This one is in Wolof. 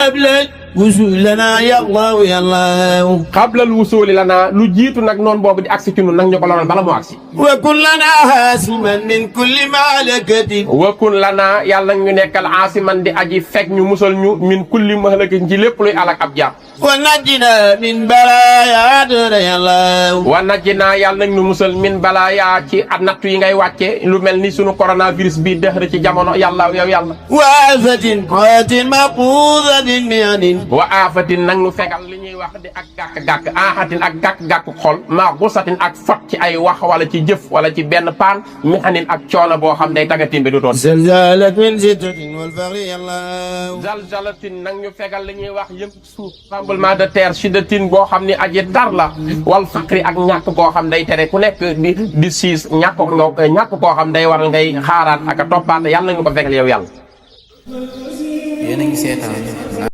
قبل الوصول لنا يا الله يا الله qablal wusuuli lanaa lu jiitu nag noonu boobu di agsi ci ñun nag ñu ko loroon bala moo agsi وكن لنا حاسما من كل معلكة wakun lanaa yàlla ñu nekkal aasiman di aji fekk ñu musal ñu min kulli mahlakatin ci lépp luy alak ab jaam ونجنا من بلايا دار يا الله wa najjinaa yàlla nañ ñu musal min balaa yaa ci at nattu yi ngay wàcce lu mel ni sunu coronavirus bii dëxër ci jamono yàlla yow yàlla وآفة قات مقوضة مهن wa aafatin nag ñu fegal li ñuy wax di ak gàkk-gàkk aaxatin ak gàkk-gàkk xol maa gusatin ak fot ci ay wax wala ci jëf wala ci benn paan mihanin ak coono boo xam day tagatimbe du doon زلزالة من ستة والفقر يا الله zalzalatin nag ñu fegal li ñuy wax yëpp suuf tremblement de terre shiddatin boo xam ni aji tar la wal faqri ak ñàkk koo xam day tere ku nekk di siis ñàkk koo xam day waral ngay xaaraat ak a toppaat yàlla nañu ko fegal yow yàlla yéen a ngi seetaan